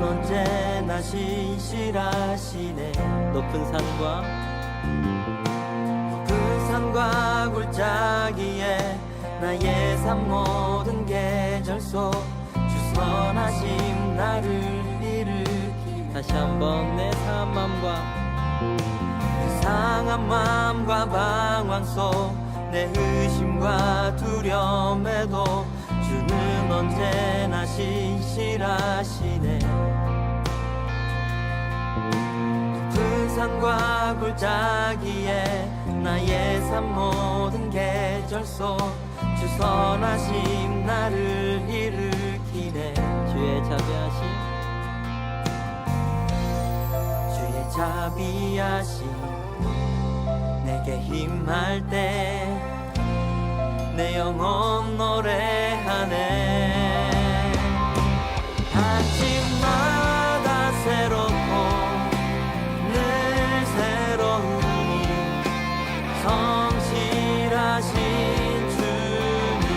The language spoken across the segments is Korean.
언제나 신실하시네. 높은 산과 골짜기에 나의 삶 모든 계절 속 주 선하심 나를 일으키네. 다시 한번 내 상한 마음과 방황 속 내 의심과 두려움에도 주는 언제나 신실하시네. 높은 산과 골짜기에 나의 삶 모든 계절 속 주 선하심 나를 일으키네. 주의 자비하심 내게 힘할 때 내 영혼 노래하네. 아침마다 새롭고 늘 새로우니 성실하신 주님,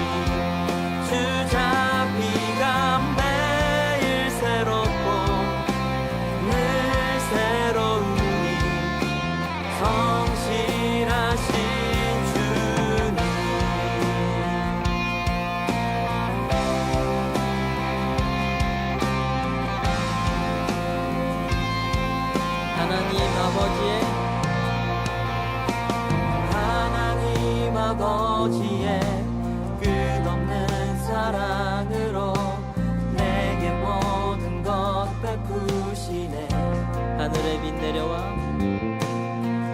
주 자비가 매일 새롭고 늘 새로우니 성실하신 주님. 하나님 아버지의 끝없는 사랑으로 내게 모든 것 베푸시네.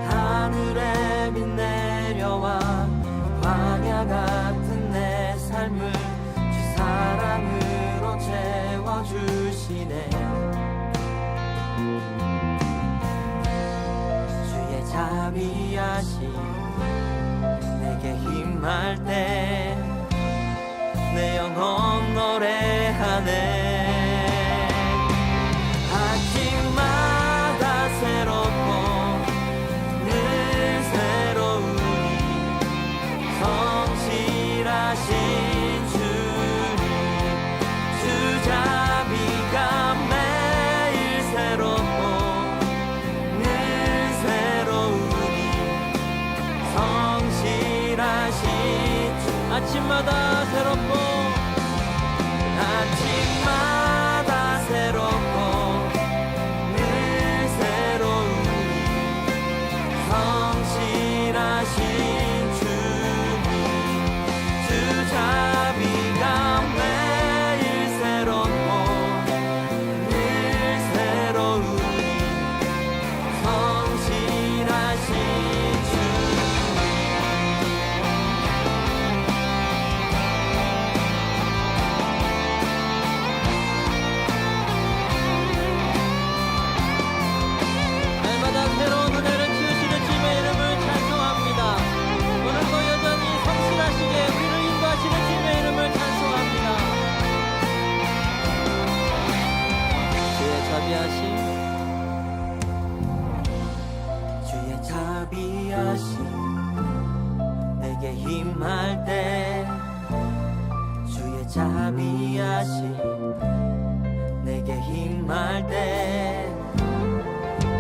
하늘의 빛 내려와 광야 같은 내 삶을 주 사랑으로 채워주시네. 주의 자비하심 내게 힘할 때 내 영혼 노래하네. 아침마다 새롭고 늘 새로우니 성실하신 주님, 주 자비가 매일 새롭고 늘 새로우니 성실하신 주. 아침마다 새롭고 늘 새로우니 성실하신 주님, 주 자비가 매일 새롭고 늘 새로우니 성실하신 주님. 날마다 새로운 은혜를 주시는 주님의 이름을 찬송합니다. 오늘도 여전히 성실하시게 우리를 인도하시는 주님의 이름을 찬송합니다. 주의 자비하심 내게 힘할 때 주의 자비하심 내게 힘할 때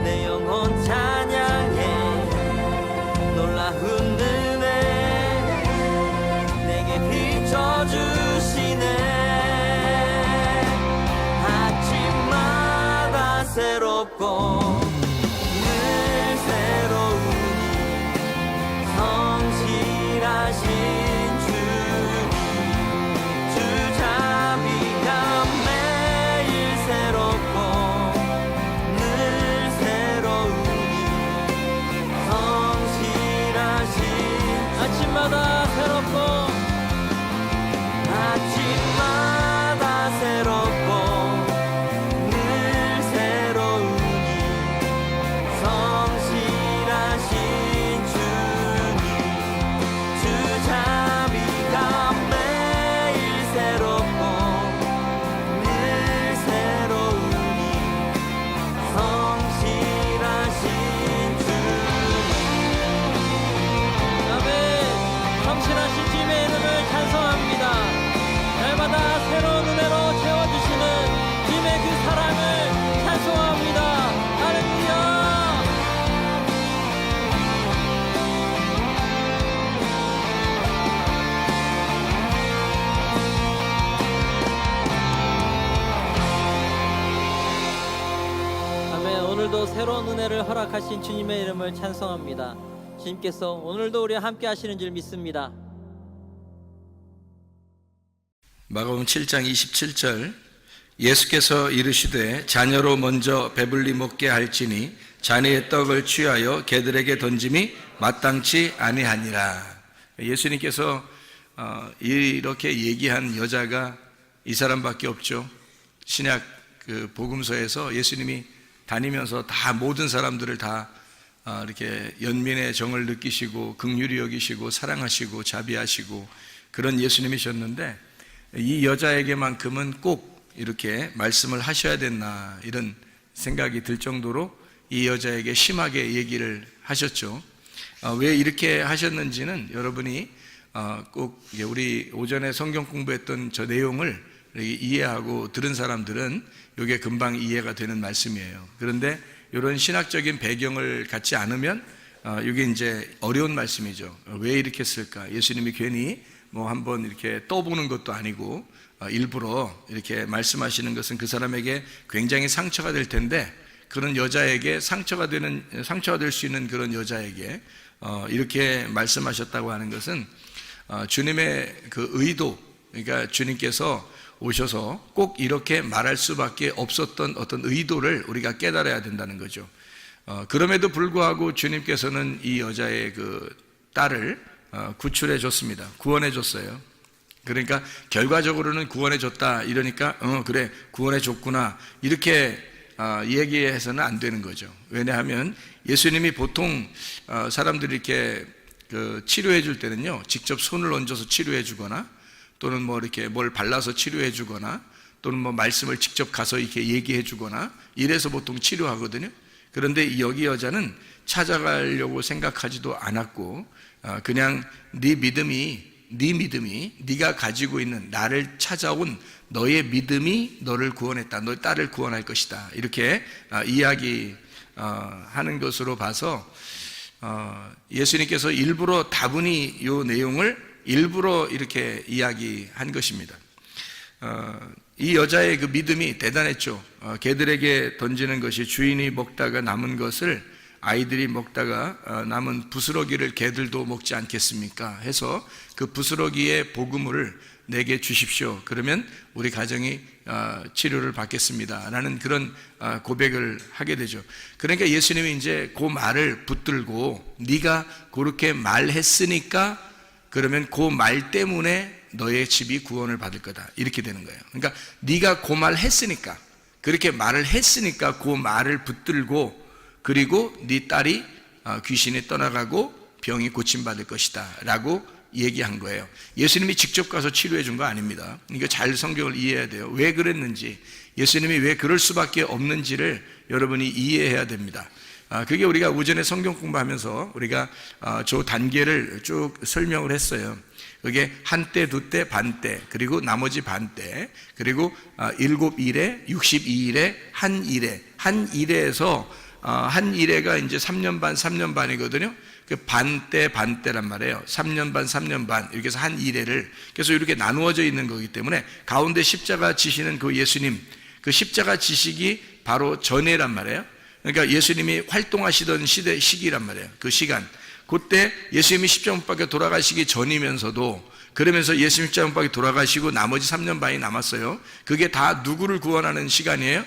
내 영혼 찬양해. 놀라운 은혜 내게 비춰주시네. 아침마다 새롭고 늘 새로우니 성실하신 주님, 주 자비가 매일 새롭고 오늘도 새로운 은혜를 허락하신 주님의 이름을 찬송합니다. 주님께서 오늘도 우리와 함께 하시는 줄 믿습니다. 마가복음 7장 27절 예수께서 이르시되 자녀로 먼저 배불리 먹게 할지니 자네의 떡을 취하여 개들에게 던짐이 마땅치 아니하니라. 예수님께서 이렇게 얘기한 여자가 이 사람밖에 없죠. 신약 그 복음서에서 예수님이 다니면서 다 모든 사람들을 다 이렇게 연민의 정을 느끼시고 긍휼히 여기시고 사랑하시고 자비하시고 그런 예수님이셨는데 이 여자에게만큼은 꼭 이렇게 말씀을 하셔야 됐나 이런 생각이 들 정도로 이 여자에게 심하게 얘기를 하셨죠. 왜 이렇게 하셨는지는 여러분이 꼭 우리 오전에 성경 공부했던 저 내용을 이해하고 들은 사람들은 이게 금방 이해가 되는 말씀이에요. 그런데 이런 신학적인 배경을 갖지 않으면 이게 이제 어려운 말씀이죠. 왜 이렇게 했을까? 예수님이 괜히 뭐 한번 이렇게 떠보는 것도 아니고 일부러 이렇게 말씀하시는 것은 그 사람에게 굉장히 상처가 될 텐데 그런 여자에게 상처가 될 수 있는 그런 여자에게 이렇게 말씀하셨다고 하는 것은 주님의 그 의도, 그러니까 주님께서 오셔서 꼭 이렇게 말할 수밖에 없었던 어떤 의도를 우리가 깨달아야 된다는 거죠. 그럼에도 불구하고 주님께서는 이 여자의 그 딸을 구출해 줬습니다. 구원해 줬어요. 그러니까 결과적으로는 구원해 줬다 이러니까 그래 구원해 줬구나 이렇게 얘기해서는 안 되는 거죠. 왜냐하면 예수님이 보통 사람들이 이렇게 그 치료해 줄 때는요 직접 손을 얹어서 치료해 주거나 또는 뭐 이렇게 뭘 발라서 치료해 주거나 또는 뭐 말씀을 직접 가서 이렇게 얘기해 주거나 이래서 보통 치료하거든요. 그런데 여기 여자는 찾아가려고 생각하지도 않았고 그냥 네 믿음이 네가 가지고 있는 나를 찾아온 너의 믿음이 너를 구원했다. 너의 딸을 구원할 것이다. 이렇게 이야기하는 것으로 봐서 예수님께서 일부러 다분히 이 내용을 일부러 이렇게 이야기한 것입니다. 이 여자의 그 믿음이 대단했죠. 개들에게 던지는 것이 주인이 먹다가 남은 것을 아이들이 먹다가 남은 부스러기를 개들도 먹지 않겠습니까? 해서 그 부스러기의 복음을 내게 주십시오. 그러면 우리 가정이 치료를 받겠습니다. 라는 그런 고백을 하게 되죠. 그러니까 예수님이 이제 그 말을 붙들고 네가 그렇게 말했으니까 그러면 그 말 때문에 너의 집이 구원을 받을 거다. 이렇게 되는 거예요. 그러니까 네가 그 말 했으니까 그렇게 말을 했으니까 그 말을 붙들고 그리고 네 딸이 귀신이 떠나가고 병이 고침받을 것이다 라고 얘기한 거예요. 예수님이 직접 가서 치료해 준 거 아닙니다. 이거 잘 성경을 이해해야 돼요. 왜 그랬는지 예수님이 왜 그럴 수밖에 없는지를 여러분이 이해해야 됩니다. 그게 우리가 오전에 성경 공부하면서 우리가 저 단계를 쭉 설명을 했어요. 그게 한때, 두때, 반때, 그리고 나머지 반때, 그리고 7일에, 62일에, 한 일에, 한 일에서 한 일회가 이제 3년 반, 3년 반이거든요. 그 반때란 말이에요. 3년 반, 3년 반. 이렇게 해서 한 일회를. 그래서 이렇게 나누어져 있는 거기 때문에 가운데 십자가 지시는 그 예수님, 그 십자가 지식이 바로 전에란 말이에요. 그러니까 예수님이 활동하시던 시기란 말이에요. 그 시간. 그때 예수님이 십자가 못 박혀 돌아가시기 전이면서도 그러면서 예수님 십자가 못 박혀 돌아가시고 나머지 3년 반이 남았어요. 그게 다 누구를 구원하는 시간이에요?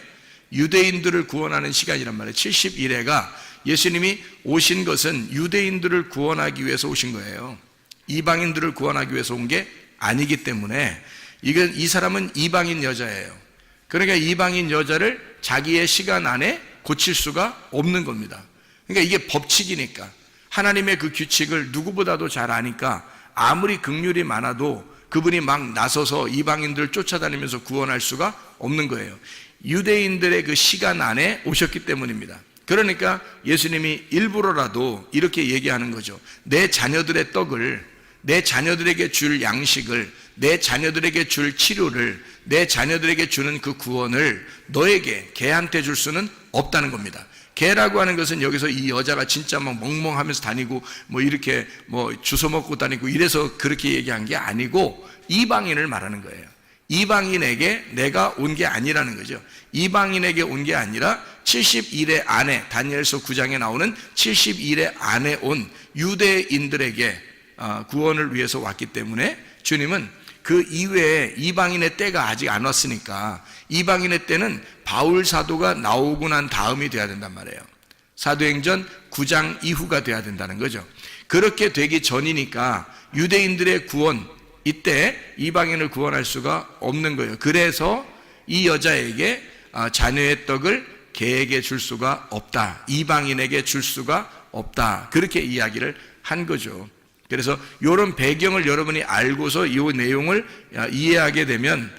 유대인들을 구원하는 시간이란 말이에요. 70일회가 예수님이 오신 것은 유대인들을 구원하기 위해서 오신 거예요. 이방인들을 구원하기 위해서 온 게 아니기 때문에 이 사람은 이방인 여자예요. 그러니까 이방인 여자를 자기의 시간 안에 고칠 수가 없는 겁니다. 그러니까 이게 법칙이니까 하나님의 그 규칙을 누구보다도 잘 아니까 아무리 긍휼이 많아도 그분이 막 나서서 이방인들을 쫓아다니면서 구원할 수가 없는 거예요. 유대인들의 그 시간 안에 오셨기 때문입니다. 그러니까 예수님이 일부러라도 이렇게 얘기하는 거죠. 내 자녀들의 떡을, 내 자녀들에게 줄 양식을, 내 자녀들에게 줄 치료를, 내 자녀들에게 주는 그 구원을 너에게, 걔한테 줄 수는 없다는 겁니다. 걔라고 하는 것은 여기서 이 여자가 진짜 막 멍멍하면서 다니고 뭐 이렇게 뭐 주워 먹고 다니고 이래서 그렇게 얘기한 게 아니고 이방인을 말하는 거예요. 이방인에게 내가 온 게 아니라는 거죠. 이방인에게 온 게 아니라 70일의 안에, 다니엘서 9장에 나오는 70일의 안에 온 유대인들에게 구원을 위해서 왔기 때문에 주님은 그 이외에 이방인의 때가 아직 안 왔으니까 이방인의 때는 바울 사도가 나오고 난 다음이 돼야 된단 말이에요. 사도행전 9장 이후가 돼야 된다는 거죠. 그렇게 되기 전이니까 유대인들의 구원, 이때 이방인을 구원할 수가 없는 거예요. 그래서 이 여자에게 자녀의 떡을 개에게 줄 수가 없다, 이방인에게 줄 수가 없다, 그렇게 이야기를 한 거죠. 그래서 이런 배경을 여러분이 알고서 이 내용을 이해하게 되면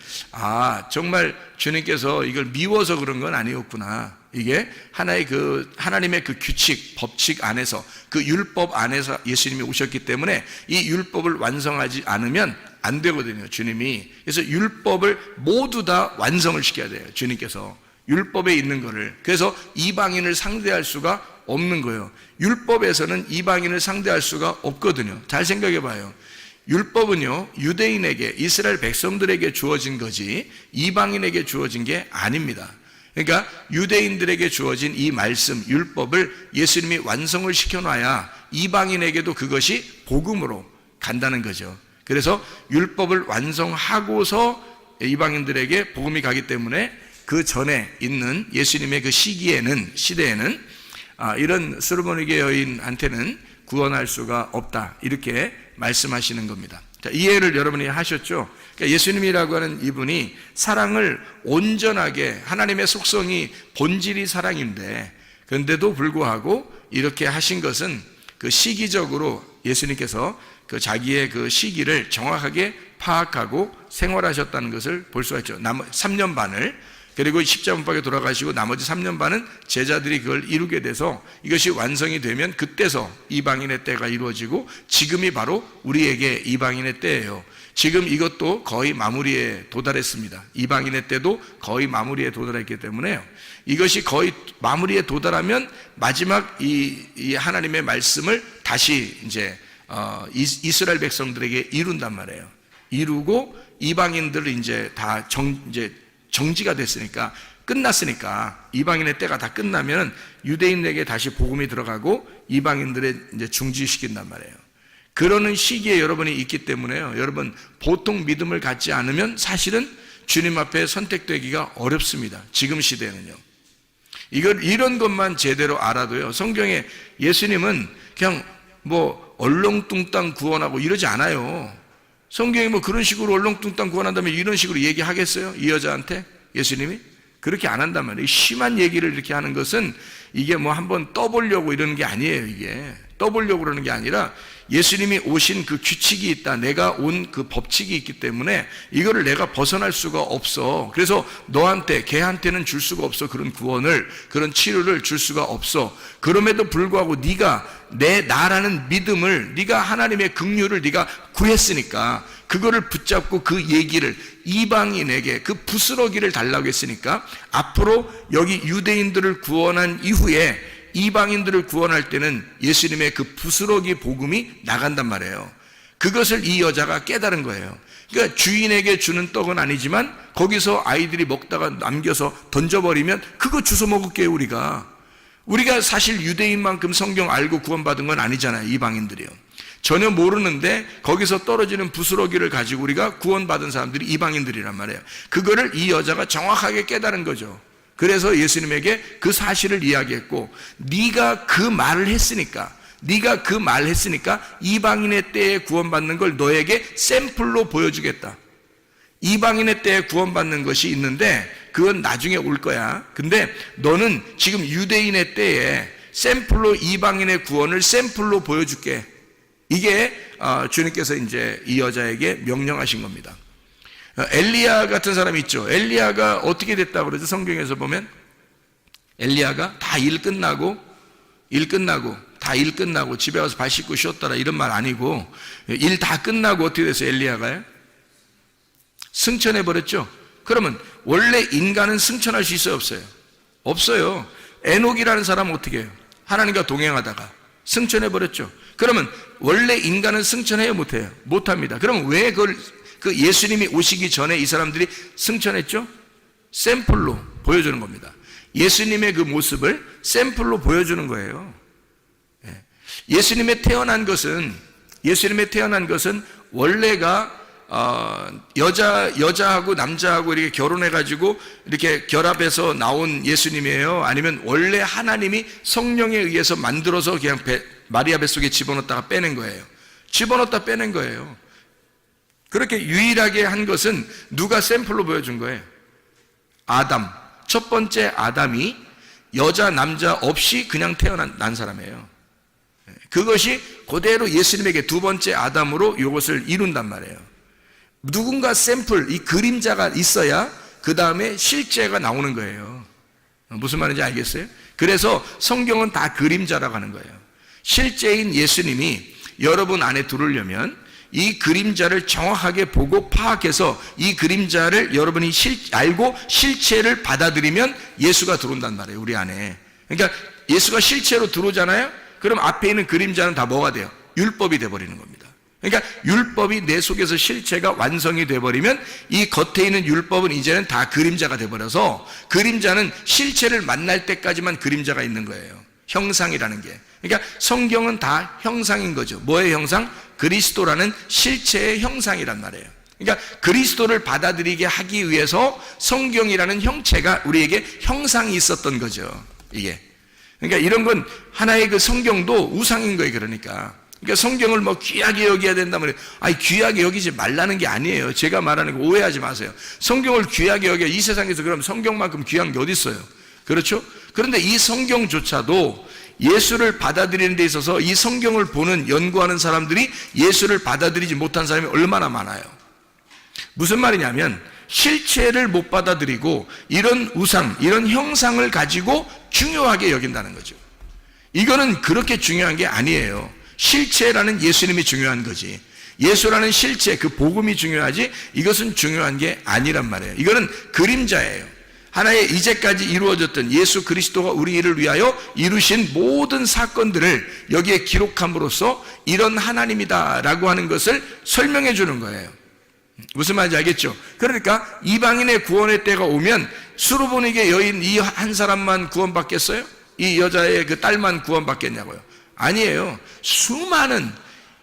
정말 주님께서 이걸 미워서 그런 건 아니었구나. 이게 하나의 하나님의 그 규칙, 법칙 안에서, 그 율법 안에서 예수님이 오셨기 때문에 이 율법을 완성하지 않으면 안 되거든요, 주님이. 그래서 율법을 모두 다 완성을 시켜야 돼요, 주님께서. 율법에 있는 거를. 그래서 이방인을 상대할 수가 없는 거예요. 율법에서는 이방인을 상대할 수가 없거든요. 잘 생각해 봐요. 율법은요, 유대인에게, 이스라엘 백성들에게 주어진 거지 이방인에게 주어진 게 아닙니다. 그러니까 유대인들에게 주어진 이 말씀, 율법을 예수님이 완성을 시켜놔야 이방인에게도 그것이 복음으로 간다는 거죠. 그래서 율법을 완성하고서 이방인들에게 복음이 가기 때문에 그 전에 있는 예수님의 그 시대에는 이런 수르보니게 여인한테는 구원할 수가 없다, 이렇게 말씀하시는 겁니다. 자, 이해를 여러분이 하셨죠? 그러니까 예수님이라고 하는 이분이 사랑을 온전하게, 하나님의 속성이 본질이 사랑인데, 그런데도 불구하고 이렇게 하신 것은 그 시기적으로 예수님께서 그 자기의 그 시기를 정확하게 파악하고 생활하셨다는 것을 볼 수가 있죠. 3년 반을, 그리고 십자문밖에 돌아가시고 나머지 3년 반은 제자들이 그걸 이루게 돼서 이것이 완성이 되면 그때서 이방인의 때가 이루어지고, 지금이 바로 우리에게 이방인의 때예요. 지금 이것도 거의 마무리에 도달했습니다. 이방인의 때도 거의 마무리에 도달했기 때문에요. 이것이 거의 마무리에 도달하면 마지막 이 하나님의 말씀을 다시 이제 이스라엘 백성들에게 이룬단 말이에요. 이루고 이방인들을 이제 다 정지가 됐으니까, 끝났으니까, 이방인의 때가 다 끝나면 유대인에게 다시 복음이 들어가고 이방인들의 이제 중지시킨단 말이에요. 그러는 시기에 여러분이 있기 때문에요. 여러분, 보통 믿음을 갖지 않으면 사실은 주님 앞에 선택되기가 어렵습니다. 지금 시대는요. 이런 것만 제대로 알아도요, 성경에 예수님은 그냥 얼렁뚱땅 구원하고 이러지 않아요. 성경이 그런 식으로 얼렁뚱땅 구원한다면 이런 식으로 얘기하겠어요? 이 여자한테 예수님이? 그렇게 안 한단 말이에요. 심한 얘기를 이렇게 하는 것은 이게 한번 떠보려고 이러는 게 아니에요. 이게 떠보려고 그러는 게 아니라 예수님이 오신 그 규칙이 있다, 내가 온 그 법칙이 있기 때문에 이거를 내가 벗어날 수가 없어. 그래서 너한테, 걔한테는 줄 수가 없어. 그런 구원을, 그런 치료를 줄 수가 없어. 그럼에도 불구하고 네가 나라는 믿음을, 네가 하나님의 긍휼을 네가 구했으니까 그거를 붙잡고 그 얘기를 이방인에게 그 부스러기를 달라고 했으니까, 앞으로 여기 유대인들을 구원한 이후에 이방인들을 구원할 때는 예수님의 그 부스러기 복음이 나간단 말이에요. 그것을 이 여자가 깨달은 거예요. 그러니까 주인에게 주는 떡은 아니지만 거기서 아이들이 먹다가 남겨서 던져버리면 그거 주워 먹을게요. 우리가 사실 유대인만큼 성경 알고 구원받은 건 아니잖아요. 이방인들이요. 전혀 모르는데 거기서 떨어지는 부스러기를 가지고 우리가 구원받은 사람들이 이방인들이란 말이에요. 그거를 이 여자가 정확하게 깨달은 거죠. 그래서 예수님에게 그 사실을 이야기했고, 네가 그 말을 했으니까 이방인의 때에 구원받는 걸 너에게 샘플로 보여주겠다. 이방인의 때에 구원받는 것이 있는데 그건 나중에 올 거야. 근데 너는 지금 유대인의 때에 샘플로 이방인의 구원을 샘플로 보여줄게. 이게 주님께서 이제 이 여자에게 명령하신 겁니다. 엘리야 같은 사람이 있죠. 엘리야가 어떻게 됐다고 그러죠? 성경에서 보면 엘리야가 다 일 끝나고 집에 가서 발 씻고 쉬었더라, 이런 말 아니고, 일 다 끝나고 어떻게 됐어요? 엘리야가요? 승천해버렸죠. 그러면 원래 인간은 승천할 수 있어요, 없어요? 없어요. 에녹이라는 사람은 어떻게 해요? 하나님과 동행하다가 승천해버렸죠. 그러면 원래 인간은 승천해요, 못해요? 못합니다. 그러면 왜 그 예수님이 오시기 전에 이 사람들이 승천했죠? 샘플로 보여주는 겁니다. 예수님의 그 모습을 샘플로 보여주는 거예요. 예수님의 태어난 것은 원래가 여자하고 남자하고 이렇게 결혼해가지고 이렇게 결합해서 나온 예수님이에요? 아니면 원래 하나님이 성령에 의해서 만들어서 그냥 마리아 뱃속에 집어넣었다가 빼낸 거예요? 집어넣었다 빼낸 거예요. 그렇게 유일하게 한 것은 누가 샘플로 보여준 거예요? 아담. 첫 번째 아담이 여자 남자 없이 그냥 태어난 사람이에요. 그것이 그대로 예수님에게 두 번째 아담으로 이것을 이룬단 말이에요. 누군가 샘플, 이 그림자가 있어야 그 다음에 실제가 나오는 거예요. 무슨 말인지 알겠어요? 그래서 성경은 다 그림자라고 하는 거예요. 실제인 예수님이 여러분 안에 들어오려면 이 그림자를 정확하게 보고 파악해서 이 그림자를 여러분이 알고 실체를 받아들이면 예수가 들어온단 말이에요, 우리 안에. 그러니까 예수가 실체로 들어오잖아요? 그럼 앞에 있는 그림자는 다 뭐가 돼요? 율법이 돼버리는 겁니다. 그러니까 율법이 내 속에서 실체가 완성이 돼버리면 이 겉에 있는 율법은 이제는 다 그림자가 돼버려서 그림자는 실체를 만날 때까지만 그림자가 있는 거예요. 형상이라는 게. 그러니까 성경은 다 형상인 거죠. 뭐의 형상? 그리스도라는 실체의 형상이란 말이에요. 그러니까 그리스도를 받아들이게 하기 위해서 성경이라는 형체가 우리에게 형상이 있었던 거죠. 이게. 그러니까 이런 건 하나의 그 성경도 우상인 거예요. 그러니까 성경을 뭐 귀하게 여겨야 된다면, 아니 귀하게 여기지 말라는 게 아니에요. 제가 말하는 거 오해하지 마세요. 성경을 귀하게 여겨. 이 세상에서 그럼 성경만큼 귀한 게 어디 있어요? 그렇죠? 그런데 이 성경조차도 예수를 받아들이는 데 있어서 이 성경을 보는, 연구하는 사람들이 예수를 받아들이지 못한 사람이 얼마나 많아요. 무슨 말이냐면 실체를 못 받아들이고 이런 우상, 이런 형상을 가지고 중요하게 여긴다는 거죠. 이거는 그렇게 중요한 게 아니에요. 실체라는 예수님이 중요한 거지. 예수라는 실체, 그 복음이 중요하지 이것은 중요한 게 아니란 말이에요. 이거는 그림자예요. 하나의 이제까지 이루어졌던 예수 그리스도가 우리를 위하여 이루신 모든 사건들을 여기에 기록함으로써 이런 하나님이다라고 하는 것을 설명해 주는 거예요. 무슨 말인지 알겠죠? 그러니까 이방인의 구원의 때가 오면 수르보니게 여인 이 한 사람만 구원받겠어요? 이 여자의 그 딸만 구원받겠냐고요? 아니에요. 수많은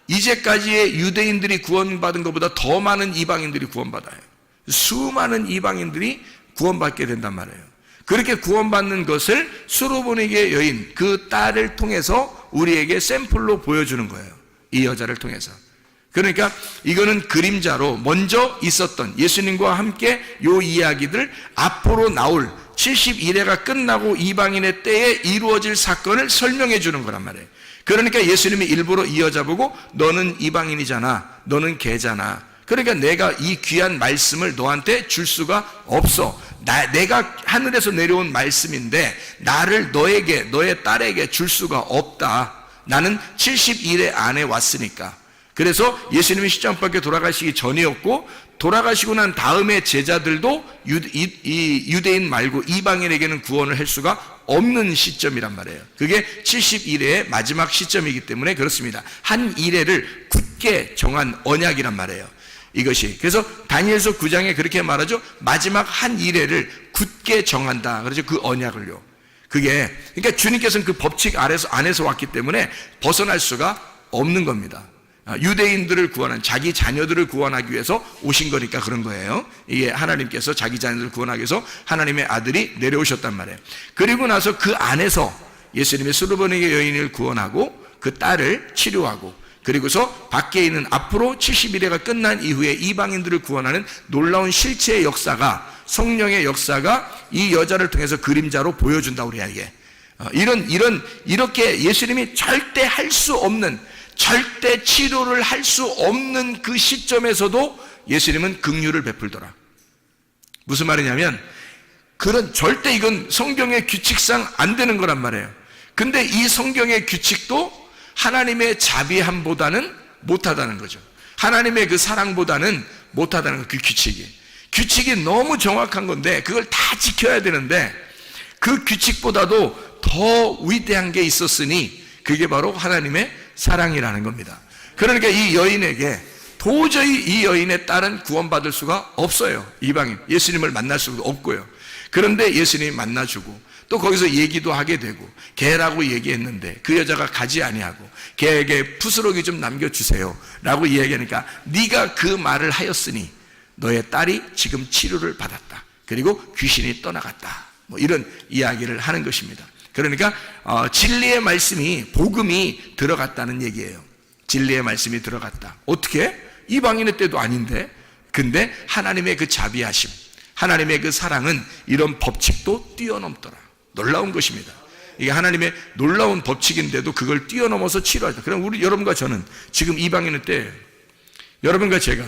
이제까지의 유대인들이 구원받은 것보다 더 많은 이방인들이 구원받아요. 수많은 이방인들이 구원받게 된단 말이에요. 그렇게 구원받는 것을 수르보니게 여인 그 딸을 통해서 우리에게 샘플로 보여주는 거예요. 이 여자를 통해서. 그러니까 이거는 그림자로 먼저 있었던 예수님과 함께 요 이야기들 앞으로 나올 70일회가 끝나고 이방인의 때에 이루어질 사건을 설명해 주는 거란 말이에요. 그러니까 예수님이 일부러 이 여자 보고 너는 이방인이잖아, 너는 개잖아. 그러니까 내가 이 귀한 말씀을 너한테 줄 수가 없어. 내가 하늘에서 내려온 말씀인데 나를 너에게, 너의 딸에게 줄 수가 없다. 나는 70일회 안에 왔으니까. 그래서 예수님이 십자가밖에 돌아가시기 전이었고 돌아가시고 난 다음에 제자들도 유대인 말고 이방인에게는 구원을 할 수가 없는 시점이란 말이에요. 그게 70일회의 마지막 시점이기 때문에 그렇습니다. 한 일회를 굳게 정한 언약이란 말이에요. 이것이. 그래서 다니엘서 9장에 그렇게 말하죠. 마지막 한 일회를 굳게 정한다. 그렇죠. 그 언약을요. 그게 그러니까 주님께서는 그 법칙 안에서 왔기 때문에 벗어날 수가 없는 겁니다. 유대인들을 구원한, 자기 자녀들을 구원하기 위해서 오신 거니까 그런 거예요. 이게 하나님께서 자기 자녀들을 구원하기 위해서 하나님의 아들이 내려오셨단 말이에요. 그리고 나서 그 안에서 예수님의 수르보니게 여인을 구원하고 그 딸을 치료하고 그리고서 밖에 있는 앞으로 70일회가 끝난 이후에 이방인들을 구원하는 놀라운 실체의 역사가, 성령의 역사가 이 여자를 통해서 그림자로 보여준다 우리에게. 이렇게 예수님이 절대 할 수 없는, 절대 치료를 할 수 없는 그 시점에서도 예수님은 긍휼을 베풀더라. 무슨 말이냐면 절대 이건 성경의 규칙상 안 되는 거란 말이에요. 근데 이 성경의 규칙도 하나님의 자비함보다는 못하다는 거죠. 하나님의 그 사랑보다는 못하다는 거, 그 규칙이 너무 정확한 건데 그걸 다 지켜야 되는데 그 규칙보다도 더 위대한 게 있었으니 그게 바로 하나님의 사랑이라는 겁니다. 그러니까 이 여인에게 도저히 이 여인의 딸은 구원받을 수가 없어요. 이방인, 예수님을 만날 수가 없고요. 그런데 예수님이 만나주고 또 거기서 얘기도 하게 되고 개라고 얘기했는데 그 여자가 가지 아니하고 개에게 부스러기 좀 남겨주세요 라고 이야기하니까 네가 그 말을 하였으니 너의 딸이 지금 치료를 받았다. 그리고 귀신이 떠나갔다. 뭐 이런 이야기를 하는 것입니다. 그러니까 진리의 말씀이, 복음이 들어갔다는 얘기예요. 진리의 말씀이 들어갔다. 어떻게? 이방인의 때도 아닌데. 근데 하나님의 그 자비하심, 하나님의 그 사랑은 이런 법칙도 뛰어넘더라. 놀라운 것입니다. 이게 하나님의 놀라운 법칙인데도 그걸 뛰어넘어서 치료하다. 그럼 우리 여러분과 저는 지금 이방인의 때, 여러분과 제가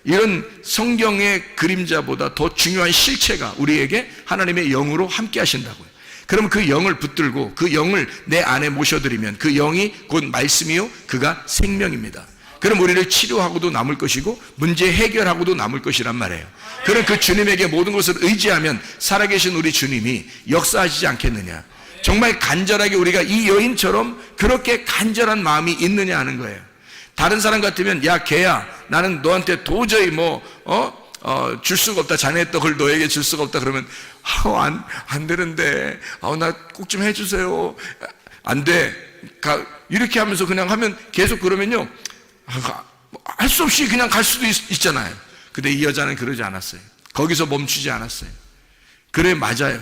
이런 성경의 그림자보다 더 중요한 실체가 우리에게 하나님의 영으로 함께 하신다고요. 그럼 그 영을 붙들고 그 영을 내 안에 모셔드리면 그 영이 곧 말씀이요 그가 생명입니다. 그럼 우리를 치료하고도 남을 것이고 문제 해결하고도 남을 것이란 말이에요. 그럼 그 주님에게 모든 것을 의지하면 살아계신 우리 주님이 역사하시지 않겠느냐. 정말 간절하게 우리가 이 여인처럼 그렇게 간절한 마음이 있느냐 하는 거예요. 다른 사람 같으면 야 걔야 나는 너한테 도저히 줄 수가 없다. 자네의 떡을 너에게 줄 수가 없다. 그러면 안 되는데 나 꼭 좀 해주세요. 안 돼. 이렇게 하면서 그냥 하면 계속 그러면요 할 수 없이 그냥 갈 수도 있잖아요. 근데 이 여자는 그러지 않았어요. 거기서 멈추지 않았어요. 그래 맞아요.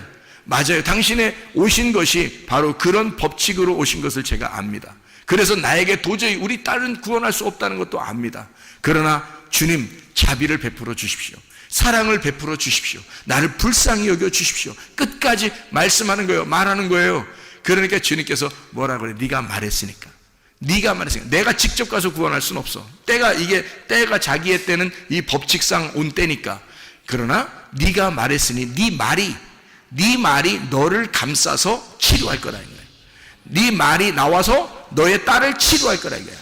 당신의 오신 것이 바로 그런 법칙으로 오신 것을 제가 압니다. 그래서 나에게 도저히 우리 딸은 구원할 수 없다는 것도 압니다. 그러나 주님 자비를 베풀어 주십시오. 사랑을 베풀어 주십시오. 나를 불쌍히 여겨 주십시오. 끝까지 말씀하는 거예요. 말하는 거예요. 그러니까 주님께서 뭐라 그래? 네가 말했으니까. 내가 직접 가서 구원할 수는 없어. 때가 자기의 때는 이 법칙상 온 때니까. 그러나 네가 말했으니 네 말이 너를 감싸서 치료할 거라 이거예요. 네 말이 나와서 너의 딸을 치료할 거라 이거야.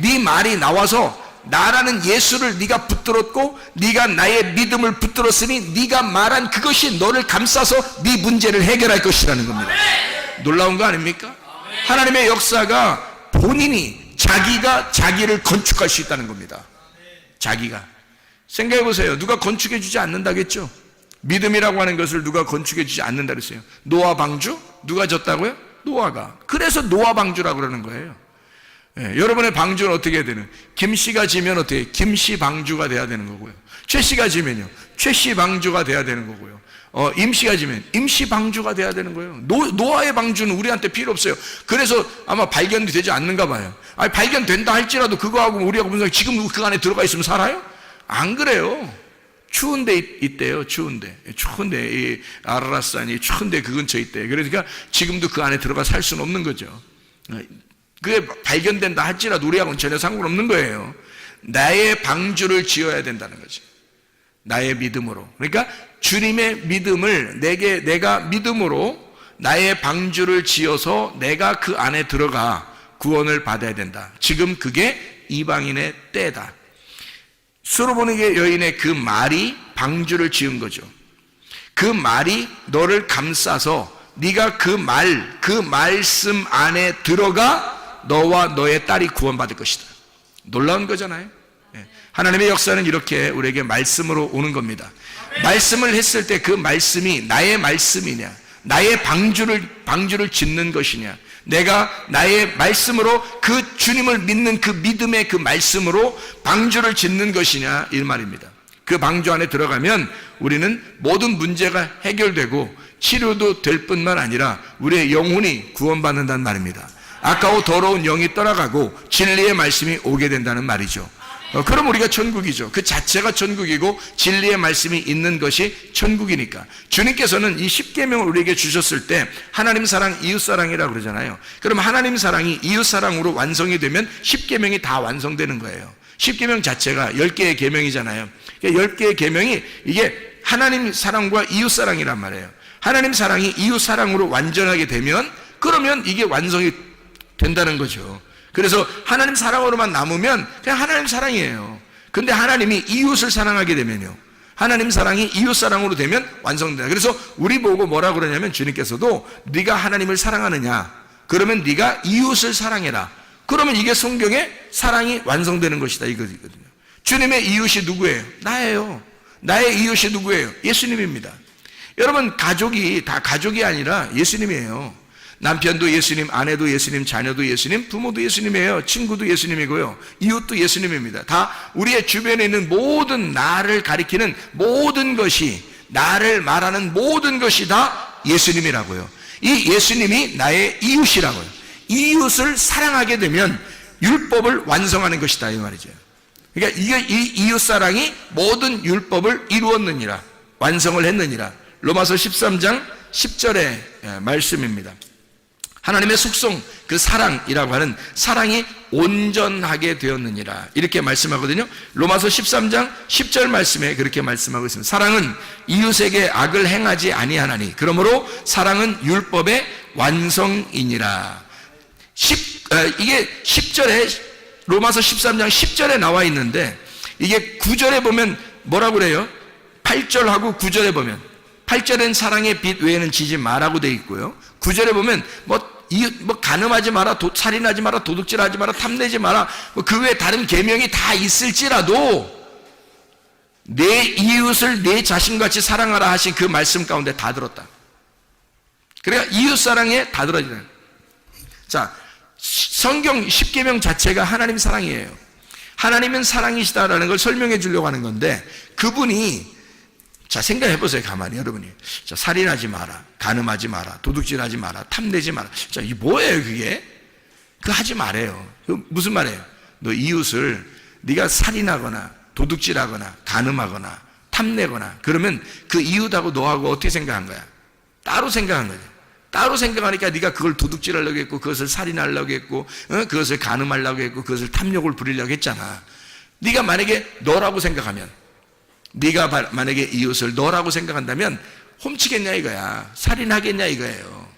네 말이 나와서 나라는 예수를 네가 붙들었고 네가 나의 믿음을 붙들었으니 네가 말한 그것이 너를 감싸서 네 문제를 해결할 것이라는 겁니다. 놀라운 거 아닙니까? 하나님의 역사가 본인이 자기가 자기를 건축할 수 있다는 겁니다. 자기가. 생각해 보세요. 누가 건축해 주지 않는다겠죠? 믿음이라고 하는 것을 누가 건축해 주지 않는다 그랬어요. 노아 방주? 누가 졌다고요? 노아가. 그래서 노아 방주라고 그러는 거예요. 여러분의 방주는 어떻게 해야 되는? 김씨가 지면 어떻게? 김씨 방주가 돼야 되는 거고요. 최씨가 지면요. 최씨 방주가 돼야 되는 거고요. 임씨가 지면 임씨 방주가 돼야 되는 거예요. 노아의 방주는 우리한테 필요 없어요. 그래서 아마 발견이 되지 않는가 봐요. 아니, 발견된다 할지라도 그거하고 우리하고 무슨 지금 그 안에 들어가 있으면 살아요? 안 그래요. 추운데 있대요. 추운데 이 아라라산이 추운데 그 근처에 있대요. 그러니까 지금도 그 안에 들어가 살 수는 없는 거죠. 그게 발견된다 할지라도 우리하고는 전혀 상관없는 거예요. 나의 방주를 지어야 된다는 거지. 나의 믿음으로. 그러니까 주님의 믿음을 내가 믿음으로 나의 방주를 지어서 내가 그 안에 들어가 구원을 받아야 된다. 지금 그게 이방인의 때다. 수로보니게 여인의 그 말이 방주를 지은 거죠. 그 말이 너를 감싸서 네가 그 말씀 안에 들어가 너와 너의 딸이 구원받을 것이다. 놀라운 거잖아요. 하나님의 역사는 이렇게 우리에게 말씀으로 오는 겁니다. 말씀을 했을 때 그 말씀이 나의 말씀이냐, 나의 방주를 짓는 것이냐, 내가 나의 말씀으로 그 주님을 믿는 그 믿음의 그 말씀으로 방주를 짓는 것이냐 이 말입니다. 그 방주 안에 들어가면 우리는 모든 문제가 해결되고 치료도 될 뿐만 아니라 우리의 영혼이 구원받는다는 말입니다. 아까워 더러운 영이 떠나가고 진리의 말씀이 오게 된다는 말이죠. 그럼 우리가 천국이죠. 그 자체가 천국이고 진리의 말씀이 있는 것이 천국이니까. 주님께서는 이 십계명을 우리에게 주셨을 때 하나님 사랑, 이웃 사랑이라고 그러잖아요. 그럼 하나님 사랑이 이웃 사랑으로 완성이 되면 십계명이 다 완성되는 거예요. 십계명 자체가 10개의 계명이잖아요. 10개의 계명이 이게 하나님 사랑과 이웃 사랑이란 말이에요. 하나님 사랑이 이웃 사랑으로 완전하게 되면 그러면 이게 완성이 된다는 거죠. 그래서 하나님 사랑으로만 남으면 그냥 하나님 사랑이에요. 근데 하나님이 이웃을 사랑하게 되면요, 하나님 사랑이 이웃 사랑으로 되면 완성된다. 그래서 우리 보고 뭐라 그러냐면 주님께서도 네가 하나님을 사랑하느냐, 그러면 네가 이웃을 사랑해라. 그러면 이게 성경에 사랑이 완성되는 것이다 이거거든요. 주님의 이웃이 누구예요? 나예요. 나의 이웃이 누구예요? 예수님입니다. 여러분, 가족이 다 가족이 아니라 예수님이에요. 남편도 예수님, 아내도 예수님, 자녀도 예수님, 부모도 예수님이에요. 친구도 예수님이고요. 이웃도 예수님입니다. 다 우리의 주변에 있는 모든 나를 가리키는 모든 것이, 나를 말하는 모든 것이 다 예수님이라고요. 이 예수님이 나의 이웃이라고요. 이웃을 사랑하게 되면 율법을 완성하는 것이다, 이 말이죠. 그러니까 이 이웃사랑이 모든 율법을 이루었느니라, 완성을 했느니라. 로마서 13장 10절의 말씀입니다. 하나님의 속성, 그 사랑이라고 하는 사랑이 온전하게 되었느니라, 이렇게 말씀하거든요. 로마서 13장 10절 말씀에 그렇게 말씀하고 있습니다. 사랑은 이웃에게 악을 행하지 아니하나니 그러므로 사랑은 율법의 완성이니라. 이게 10절에, 로마서 13장 10절에 나와 있는데, 이게 9절에 보면 뭐라고 그래요? 8절하고 9절에 보면, 8절엔 사랑의 빛 외에는 지지 마라고 되어 있고요. 9절에 보면 간음하지 마라, 살인하지 마라, 도둑질하지 마라, 탐내지 마라, 그 외에 다른 계명이 다 있을지라도 내 이웃을 내 자신같이 사랑하라 하신 그 말씀 가운데 다 들었다. 그러니까 이웃 사랑에 다 들어지는. 자, 성경 10계명 자체가 하나님 사랑이에요. 하나님은 사랑이시다라는 걸 설명해 주려고 하는 건데, 그분이, 자, 생각해 보세요. 가만히 여러분이. 자, 살인하지 마라, 간음하지 마라, 도둑질하지 마라, 탐내지 마라. 자, 이게 뭐예요, 그게? 그거 하지 말아요. 무슨 말이에요? 너 이웃을 네가 살인하거나 도둑질하거나 간음하거나 탐내거나 그러면 그 이웃하고 너하고 어떻게 생각한 거야? 따로 생각한 거지. 따로 생각하니까 네가 그걸 도둑질하려고 했고, 그것을 살인하려고 했고, 그것을 간음하려고 했고, 그것을 탐욕을 부리려고 했잖아. 네가 만약에 너라고 생각하면, 네가 만약에 이웃을 너라고 생각한다면 훔치겠냐 이거야, 살인하겠냐 이거예요,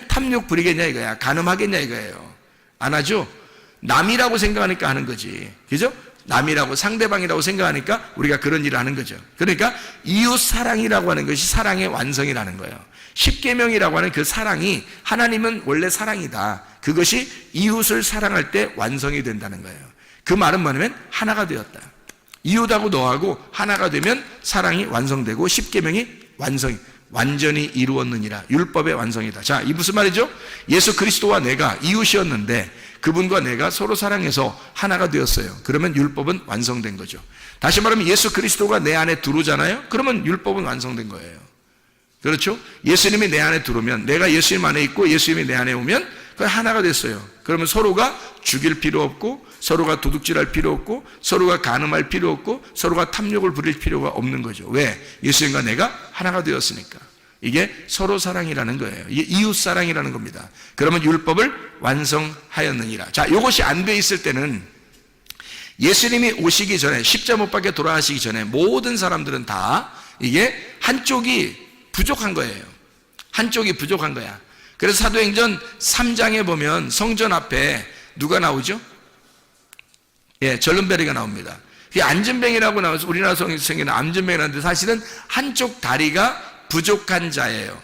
탐욕 부리겠냐 이거야, 간음하겠냐 이거예요. 안 하죠? 남이라고 생각하니까 하는 거지, 그죠? 남이라고, 상대방이라고 생각하니까 우리가 그런 일을 하는 거죠. 그러니까 이웃 사랑이라고 하는 것이 사랑의 완성이라는 거예요. 십계명이라고 하는 그 사랑이, 하나님은 원래 사랑이다, 그것이 이웃을 사랑할 때 완성이 된다는 거예요. 그 말은 뭐냐면 하나가 되었다. 이웃하고 너하고 하나가 되면 사랑이 완성되고 십계명이 완전히 이루었느니라, 율법의 완성이다. 자, 이 무슨 말이죠? 예수 그리스도와 내가 이웃이었는데 그분과 내가 서로 사랑해서 하나가 되었어요. 그러면 율법은 완성된 거죠. 다시 말하면 예수 그리스도가 내 안에 들어오잖아요. 그러면 율법은 완성된 거예요. 그렇죠? 예수님이 내 안에 들어오면, 내가 예수님 안에 있고 예수님이 내 안에 오면 그 하나가 됐어요. 그러면 서로가 죽일 필요 없고, 서로가 도둑질할 필요 없고, 서로가 간음할 필요 없고, 서로가 탐욕을 부릴 필요가 없는 거죠. 왜? 예수님과 내가 하나가 되었으니까. 이게 서로 사랑이라는 거예요. 이게 이웃 사랑이라는 겁니다. 그러면 율법을 완성하였느니라. 자, 이것이 안 돼 있을 때는, 예수님이 오시기 전에, 십자 못 박혀 돌아가시기 전에 모든 사람들은 다 이게 한쪽이 부족한 거예요. 한쪽이 부족한 거야. 그래서 사도행전 3장에 보면 성전 앞에 누가 나오죠? 예, 절름배리가 나옵니다. 이 안전뱅이라고 나와서 우리나라 성경에는 안전뱅이라는데, 사실은 한쪽 다리가 부족한 자예요.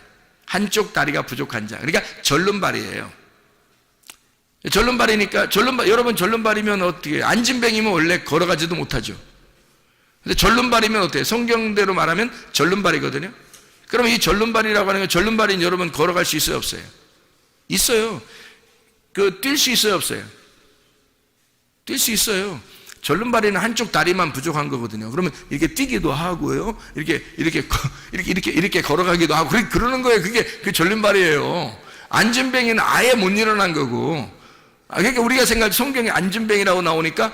한쪽 다리가 부족한 자. 그러니까 절름발이에요. 절름발이니까, 여러분 절름발이면 어떻게 해요? 안전뱅이면 원래 걸어가지도 못하죠. 근데 절름발이면 어때요? 성경대로 말하면 절름발이거든요. 그러면 이 절름발이라고 하는 건, 절름발인 여러분 걸어갈 수 있어요, 없어요? 있어요. 뛸 수 있어요, 없어요? 뛸 수 있어요. 절름발이는 한쪽 다리만 부족한 거거든요. 그러면 이렇게 뛰기도 하고요, 이렇게 걸어가기도 하고, 그러는 거예요. 그게 그 절름발이에요. 안전뱅이는 아예 못 일어난 거고. 그러니까 우리가 생각할 때 성경에 안전뱅이라고 나오니까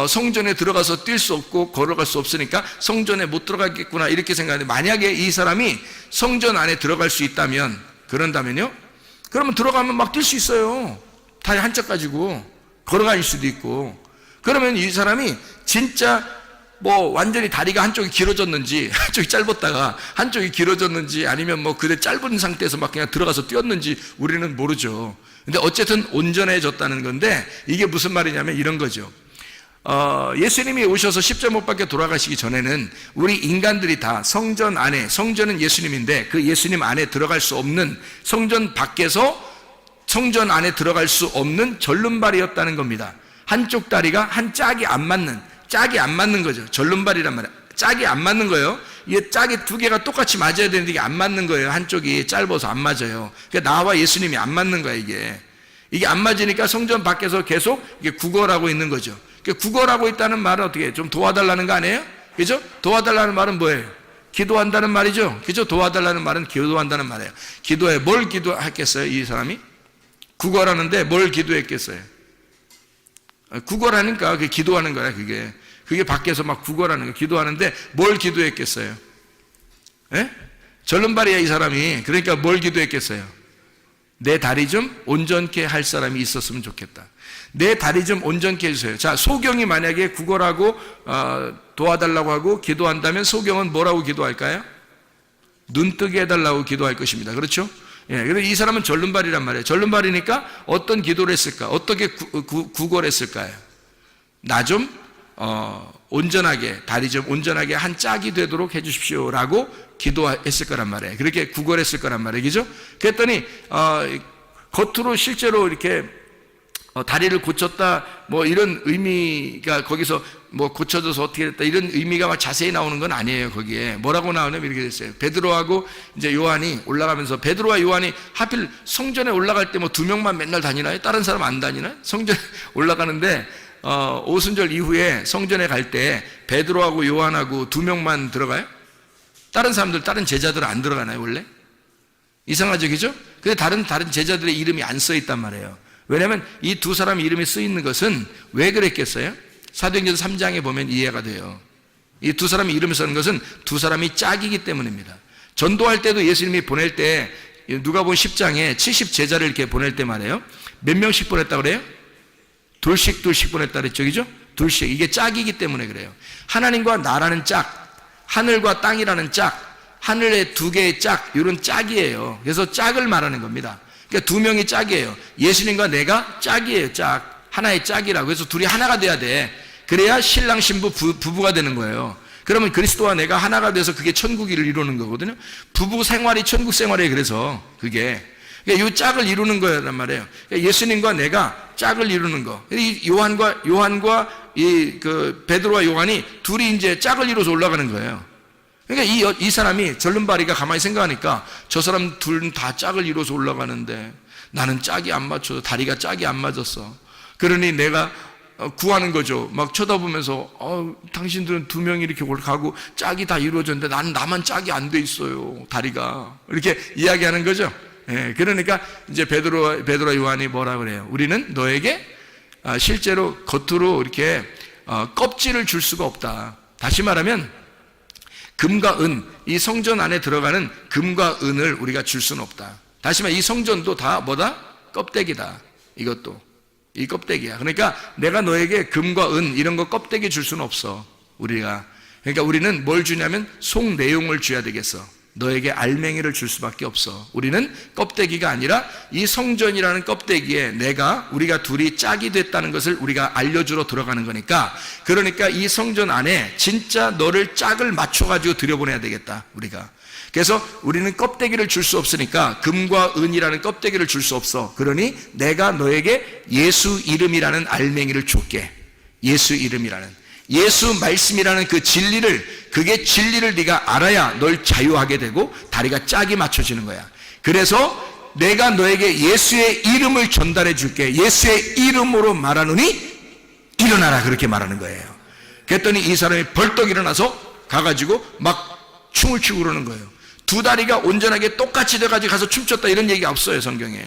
성전에 들어가서 뛸 수 없고 걸어갈 수 없으니까 성전에 못 들어가겠구나, 이렇게 생각하는데, 만약에 이 사람이 성전 안에 들어갈 수 있다면, 그런다면요, 그러면 들어가면 막 뛸 수 있어요. 다리 한짝 가지고 걸어갈 수도 있고. 그러면 이 사람이 진짜 완전히 다리가 한쪽이 길어졌는지, 한쪽이 짧았다가 한쪽이 길어졌는지, 아니면 그대 짧은 상태에서 막 그냥 들어가서 뛰었는지 우리는 모르죠. 근데 어쨌든 온전해졌다는 건데, 이게 무슨 말이냐면 이런 거죠. 예수님이 오셔서 십자 못 박혀 돌아가시기 전에는 우리 인간들이 다 성전 안에, 성전은 예수님인데 그 예수님 안에 들어갈 수 없는, 성전 밖에서 성전 안에 들어갈 수 없는 절름발이었다는 겁니다. 한쪽 다리가 한 짝이 안 맞는, 짝이 안 맞는 거죠. 절름발이란 말이에요. 짝이 안 맞는 거예요. 이게 짝이 두 개가 똑같이 맞아야 되는데 이게 안 맞는 거예요. 한쪽이 짧아서 안 맞아요. 그러니까 나와 예수님이 안 맞는 거야, 이게. 이게 안 맞으니까 성전 밖에서 계속 이게 구걸하고 있는 거죠. 그러니까 구걸하고 있다는 말은 어떻게 좀 도와달라는 거 아니에요? 그죠? 도와달라는 말은 뭐예요? 기도한다는 말이죠. 그죠? 도와달라는 말은 기도한다는 말이에요. 기도해. 뭘 기도했겠어요, 이 사람이? 구걸하는데 뭘 기도했겠어요? 구걸하니까 그게 기도하는 거야, 그게. 그게 밖에서 막 구걸하는 거야. 기도하는데 뭘 기도했겠어요? 예? 절름발이야, 이 사람이. 그러니까 뭘 기도했겠어요? 내 다리 좀 온전케 할 사람이 있었으면 좋겠다. 내 다리 좀 온전케 해주세요. 자, 소경이 만약에 구걸하고 도와달라고 하고 기도한다면 소경은 뭐라고 기도할까요? 눈 뜨게 해달라고 기도할 것입니다. 그렇죠? 예, 그래서 이 사람은 절름발이란 말이에요. 절름발이니까 어떤 기도를 했을까? 어떻게 구걸했을까요? 나 좀 온전하게, 다리 좀 온전하게 한 짝이 되도록 해주십시오 라고 기도했을 거란 말이에요. 그렇게 구걸했을 거란 말이에요. 그죠? 그랬더니 겉으로 실제로 이렇게 다리를 고쳤다 뭐 이런 의미가 거기서 뭐 고쳐져서 어떻게 됐다 이런 의미가 막 자세히 나오는 건 아니에요. 거기에 뭐라고 나오냐면 이렇게 됐어요. 베드로하고 이제 요한이 올라가면서, 베드로와 요한이 하필 성전에 올라갈 때 뭐 두 명만 맨날 다니나요? 다른 사람 안 다니나요? 성전에 올라가는데 오순절 이후에 성전에 갈 때 베드로하고 요한하고 두 명만 들어가요? 다른 사람들, 다른 제자들은 안 들어가나요, 원래? 이상하죠, 그죠? 근데 다른 제자들의 이름이 안 써 있단 말이에요. 왜냐하면 이 두 사람 이름이 쓰 있는 것은 왜 그랬겠어요? 사도행전 3장에 보면 이해가 돼요. 이 두 사람이 이름을 쓰는 것은 두 사람이 짝이기 때문입니다. 전도할 때도 예수님이 보낼 때 누가복음 10장에 70 제자를 이렇게 보낼 때 말이에요. 몇 명씩 보냈다 그래요? 둘씩 보냈다 그랬죠, 그죠? 둘씩. 이게 짝이기 때문에 그래요. 하나님과 나라는 짝, 하늘과 땅이라는 짝, 하늘의 두 개의 짝, 이런 짝이에요. 그래서 짝을 말하는 겁니다. 그러니까 두 명이 짝이에요. 예수님과 내가 짝이에요, 짝. 하나의 짝이라고. 그래서 둘이 하나가 돼야 돼. 그래야 신랑 신부 부부가 되는 거예요. 그러면 그리스도와 내가 하나가 돼서 그게 천국을 이루는 거거든요. 부부 생활이 천국 생활이에요. 그래서 그게. 그러니까 이 짝을 이루는 거란 말이에요. 그러니까 예수님과 내가 짝을 이루는 거. 이 요한과 베드로와 요한이 둘이 이제 짝을 이루어서 올라가는 거예요. 그러니까 이 사람이 절름발이가 가만히 생각하니까 저 사람 둘은 다 짝을 이루어서 올라가는데 나는 짝이 안 맞춰서 다리가 짝이 안 맞았어. 그러니 내가 구하는 거죠. 막 쳐다보면서 당신들은 두 명이 이렇게 가고 짝이 다 이루어졌는데 나만 짝이 안 돼 있어요. 다리가. 이렇게 이야기하는 거죠. 예, 그러니까 이제 베드로와 요한이 뭐라 그래요? 우리는 너에게 실제로 겉으로 이렇게 껍질을 줄 수가 없다. 다시 말하면 금과 은, 이 성전 안에 들어가는 금과 은을 우리가 줄 수는 없다. 다시 말해 이 성전도 다 뭐다? 껍데기다. 이것도 이 껍데기야. 그러니까 내가 너에게 금과 은 이런 거 껍데기 줄 수는 없어. 우리가. 그러니까 우리는 뭘 주냐면 속 내용을 줘야 되겠어. 너에게 알맹이를 줄 수밖에 없어. 우리는 껍데기가 아니라 이 성전이라는 껍데기에 우리가 둘이 짝이 됐다는 것을 우리가 알려주러 들어가는 거니까, 그러니까 이 성전 안에 진짜 너를 짝을 맞춰가지고 들여보내야 되겠다, 우리가. 그래서 우리는 껍데기를 줄 수 없으니까 금과 은이라는 껍데기를 줄 수 없어. 그러니 내가 너에게 예수 이름이라는 알맹이를 줄게. 예수 이름이라는. 예수 말씀이라는 그 그게 진리를 네가 알아야 널 자유하게 되고 다리가 짝이 맞춰지는 거야. 그래서 내가 너에게 예수의 이름을 전달해 줄게. 예수의 이름으로 말하노니 일어나라. 그렇게 말하는 거예요. 그랬더니 이 사람이 벌떡 일어나서 가가지고 막 춤을 추고 그러는 거예요. 두 다리가 온전하게 똑같이 돼가지고 가서 춤췄다 이런 얘기가 없어요, 성경에.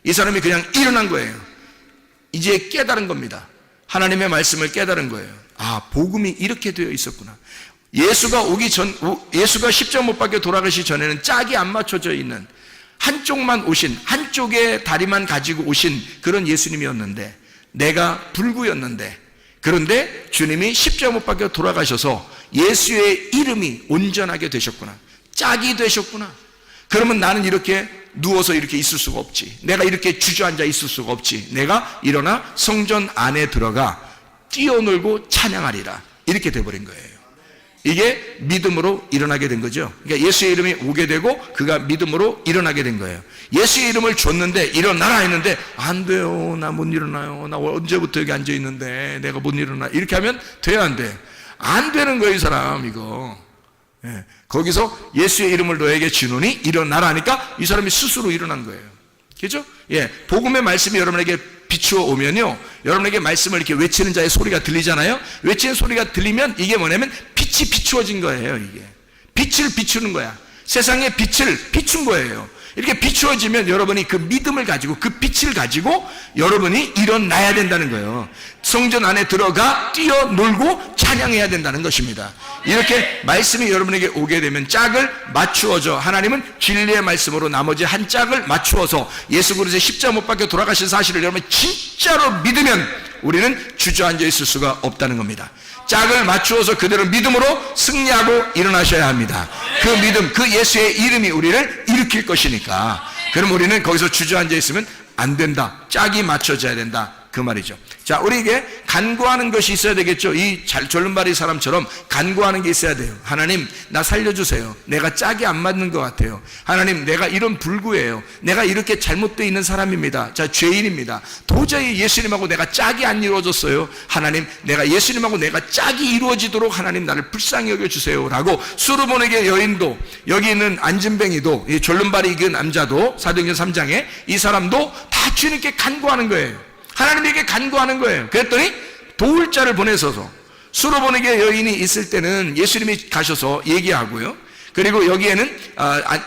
이 사람이 그냥 일어난 거예요. 이제 깨달은 겁니다. 하나님의 말씀을 깨달은 거예요. 복음이 이렇게 되어 있었구나. 예수가 십자가 못 박혀 돌아가시기 전에는 짝이 안 맞춰져 있는 한쪽만 오신, 한쪽의 다리만 가지고 오신 그런 예수님이었는데, 내가 불구였는데, 그런데 주님이 십자가 못 박혀 돌아가셔서 예수의 이름이 온전하게 되셨구나. 짝이 되셨구나. 그러면 나는 이렇게 누워서 이렇게 있을 수가 없지. 내가 이렇게 주저앉아 있을 수가 없지. 내가 일어나 성전 안에 들어가 뛰어놀고 찬양하리라. 이렇게 돼버린 거예요. 이게 믿음으로 일어나게 된 거죠. 그러니까 예수의 이름이 오게 되고 그가 믿음으로 일어나게 된 거예요. 예수의 이름을 줬는데 일어나라 했는데 안 돼요. 나 못 일어나요. 나 언제부터 여기 앉아 있는데 내가 못 일어나. 이렇게 하면 돼요, 안 돼? 안 되는 거예요, 이 사람 이거. 예. 거기서 예수의 이름을 너에게 주노니 일어나라 하니까 이 사람이 스스로 일어난 거예요. 그죠? 예. 복음의 말씀이 여러분에게 비추어 오면요, 여러분에게 말씀을 이렇게 외치는 자의 소리가 들리잖아요. 외치는 소리가 들리면 이게 뭐냐면 빛이 비추어진 거예요. 이게 빛을 비추는 거야. 세상의 빛을 비춘 거예요. 이렇게 비추어지면 여러분이 그 믿음을 가지고 그 빛을 가지고 여러분이 일어나야 된다는 거예요. 성전 안에 들어가 뛰어놀고 찬양해야 된다는 것입니다. 이렇게 말씀이 여러분에게 오게 되면 짝을 맞추어져, 하나님은 진리의 말씀으로 나머지 한 짝을 맞추어서 예수 그리스도의 십자가 못 박혀 돌아가신 사실을 여러분이 진짜로 믿으면 우리는 주저앉아 있을 수가 없다는 겁니다. 짝을 맞추어서 그대로 믿음으로 승리하고 일어나셔야 합니다. 그 믿음, 그 예수의 이름이 우리를 일으킬 것이니까. 그럼 우리는 거기서 주저앉아 있으면 안 된다. 짝이 맞춰져야 된다. 그 말이죠. 자, 우리에게 간구하는 것이 있어야 되겠죠. 이 졸름바리 사람처럼 간구하는 게 있어야 돼요. 하나님, 나 살려주세요. 내가 짝이 안 맞는 것 같아요. 하나님, 내가 이런 불구예요. 내가 이렇게 잘못되어 있는 사람입니다. 자, 죄인입니다. 도저히 예수님하고 내가 짝이 안 이루어졌어요. 하나님, 내가 예수님하고 내가 짝이 이루어지도록 하나님 나를 불쌍히 여겨주세요. 라고 수르보네게 여인도, 여기 있는 안진뱅이도, 이 졸름바리 그 남자도 사도행전 3장에 이 사람도 다 주님께 간구하는 거예요. 하나님에게 간구하는 거예요. 그랬더니 도울 자를 보내셔서, 수로보네게 여인이 있을 때는 예수님이 가셔서 얘기하고요. 그리고 여기에는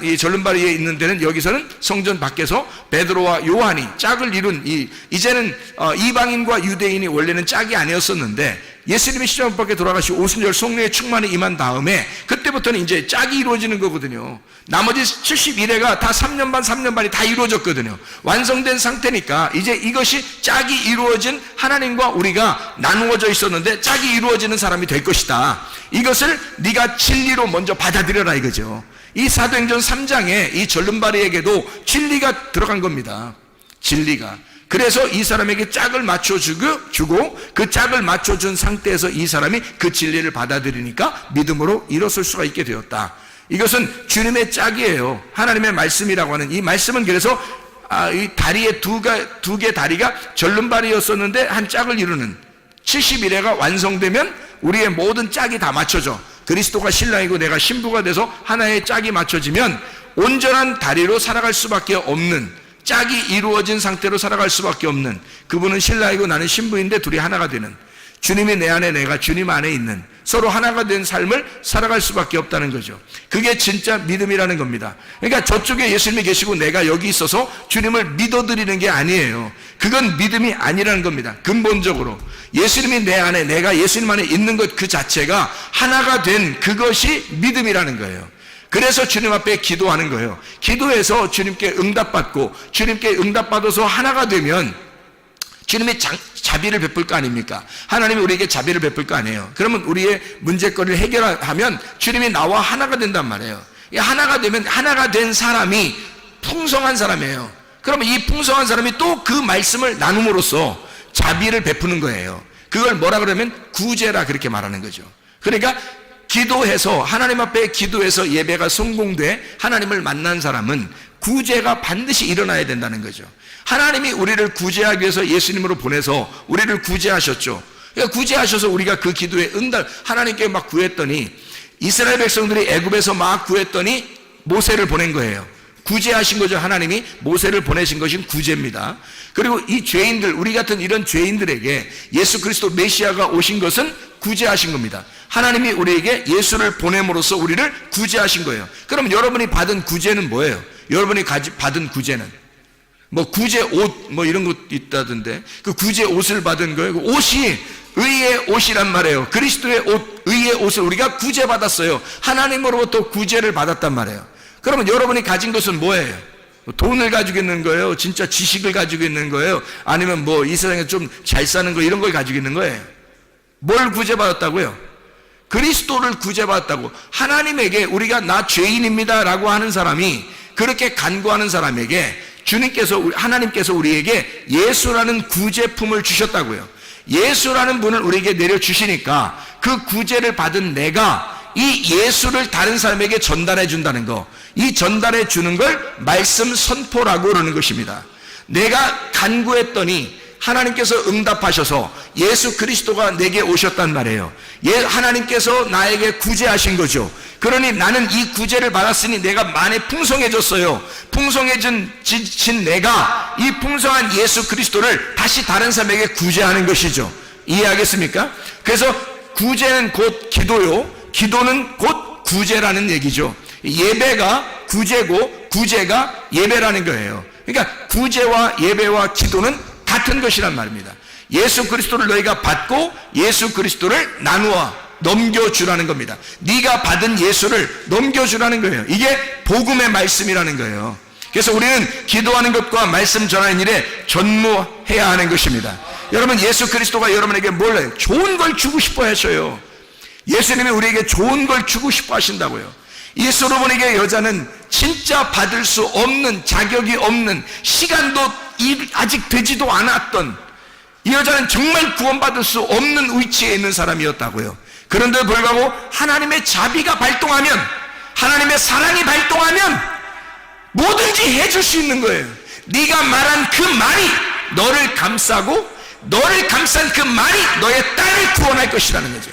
이 절름바리에 있는 데는 여기서는 성전 밖에서 베드로와 요한이 짝을 이룬 이제는 이방인과 유대인이 원래는 짝이 아니었었는데 예수님이 십자가 못 박혀 돌아가시고 오순절 성령의 충만이 임한 다음에 그때부터는 이제 짝이 이루어지는 거거든요. 나머지 71회가 다 3년 반이 다 이루어졌거든요. 완성된 상태니까 이제 이것이 짝이 이루어진 하나님과 우리가 나누어져 있었는데 짝이 이루어지는 사람이 될 것이다. 이것을 네가 진리로 먼저 받아들여라 이거죠. 이 사도행전 3장에 이 절름바리에게도 진리가 들어간 겁니다. 진리가. 그래서 이 사람에게 짝을 맞춰주고 그 짝을 맞춰준 상태에서 이 사람이 그 진리를 받아들이니까 믿음으로 일어설 수가 있게 되었다. 이것은 주님의 짝이에요. 하나님의 말씀이라고 하는 이 말씀은 그래서 이 다리에 두 개 다리가 절름발이었었는데 한 짝을 이루는 71회가 완성되면 우리의 모든 짝이 다 맞춰져. 그리스도가 신랑이고 내가 신부가 돼서 하나의 짝이 맞춰지면 온전한 다리로 살아갈 수밖에 없는, 짝이 이루어진 상태로 살아갈 수밖에 없는, 그분은 신랑이고 나는 신부인데 둘이 하나가 되는, 주님이 내 안에 내가 주님 안에 있는 서로 하나가 된 삶을 살아갈 수밖에 없다는 거죠. 그게 진짜 믿음이라는 겁니다. 그러니까 저쪽에 예수님이 계시고 내가 여기 있어서 주님을 믿어드리는 게 아니에요. 그건 믿음이 아니라는 겁니다. 근본적으로 예수님이 내 안에 내가 예수님 안에 있는 것 그 자체가 하나가 된 그것이 믿음이라는 거예요. 그래서 주님 앞에 기도하는 거예요. 기도해서 주님께 응답받고 주님께 응답받아서 하나가 되면 주님의 자비를 베풀 거 아닙니까? 하나님이 우리에게 자비를 베풀 거 아니에요. 그러면 우리의 문제거리를 해결하면 주님이 나와 하나가 된단 말이에요. 하나가 되면 하나가 된 사람이 풍성한 사람이에요. 그러면 이 풍성한 사람이 또 그 말씀을 나눔으로써 자비를 베푸는 거예요. 그걸 뭐라 그러면 구제라 그렇게 말하는 거죠. 그러니까 기도해서 하나님 앞에 기도해서 예배가 성공돼 하나님을 만난 사람은 구제가 반드시 일어나야 된다는 거죠. 하나님이 우리를 구제하기 위해서 예수님으로 보내서 우리를 구제하셨죠. 그러니까 구제하셔서 우리가 그 기도에 응답, 하나님께 막 구했더니 이스라엘 백성들이 애굽에서 막 구했더니 모세를 보낸 거예요. 구제하신 거죠. 하나님이 모세를 보내신 것이 구제입니다. 그리고 이 죄인들, 우리 같은 이런 죄인들에게 예수 그리스도 메시아가 오신 것은 구제하신 겁니다. 하나님이 우리에게 예수를 보냄으로써 우리를 구제하신 거예요. 그럼 여러분이 받은 구제는 뭐예요? 여러분이 받은 구제는 뭐 구제 옷 뭐 이런 것 있다던데 그 구제 옷을 받은 거예요. 그 옷이 의의 옷이란 말이에요. 그리스도의 옷, 의의 옷을 우리가 구제받았어요. 하나님으로부터 구제를 받았단 말이에요. 그러면 여러분이 가진 것은 뭐예요? 돈을 가지고 있는 거예요? 진짜 지식을 가지고 있는 거예요? 아니면 뭐 이 세상에 좀 잘 사는 거 이런 걸 가지고 있는 거예요? 뭘 구제받았다고요? 그리스도를 구제받았다고. 하나님에게 우리가 나 죄인입니다 라고 하는 사람이, 그렇게 간구하는 사람에게 하나님께서 우리에게 예수라는 구제품을 주셨다고요. 예수라는 분을 우리에게 내려주시니까 그 구제를 받은 내가 이 예수를 다른 사람에게 전달해 준다는 거, 이 전달해 주는 걸 말씀 선포라고 그러는 것입니다. 내가 간구했더니 하나님께서 응답하셔서 예수 그리스도가 내게 오셨단 말이에요. 하나님께서 나에게 구제하신 거죠. 그러니 나는 이 구제를 받았으니 내가 많이 풍성해졌어요. 풍성해진 내가 이 풍성한 예수 그리스도를 다시 다른 사람에게 구제하는 것이죠. 이해하겠습니까? 그래서 구제는 곧 기도요, 기도는 곧 구제라는 얘기죠. 예배가 구제고 구제가 예배라는 거예요. 그러니까 구제와 예배와 기도는 같은 것이란 말입니다. 예수 그리스도를 너희가 받고 예수 그리스도를 나누어 넘겨주라는 겁니다. 네가 받은 예수를 넘겨주라는 거예요. 이게 복음의 말씀이라는 거예요. 그래서 우리는 기도하는 것과 말씀 전하는 일에 전무해야 하는 것입니다. 여러분, 예수 그리스도가 여러분에게 뭘 해요? 좋은 걸 주고 싶어 하셔요. 예수님이 우리에게 좋은 걸 주고 싶어 하신다고요. 이 솔로몬에게 여자는 진짜 받을 수 없는, 자격이 없는, 시간도 아직 되지도 않았던, 이 여자는 정말 구원받을 수 없는 위치에 있는 사람이었다고요. 그런데 불구하고 하나님의 자비가 발동하면, 하나님의 사랑이 발동하면 뭐든지 해줄 수 있는 거예요. 네가 말한 그 말이 너를 감싸고, 너를 감싼 그 말이 너의 딸을 구원할 것이라는 거죠.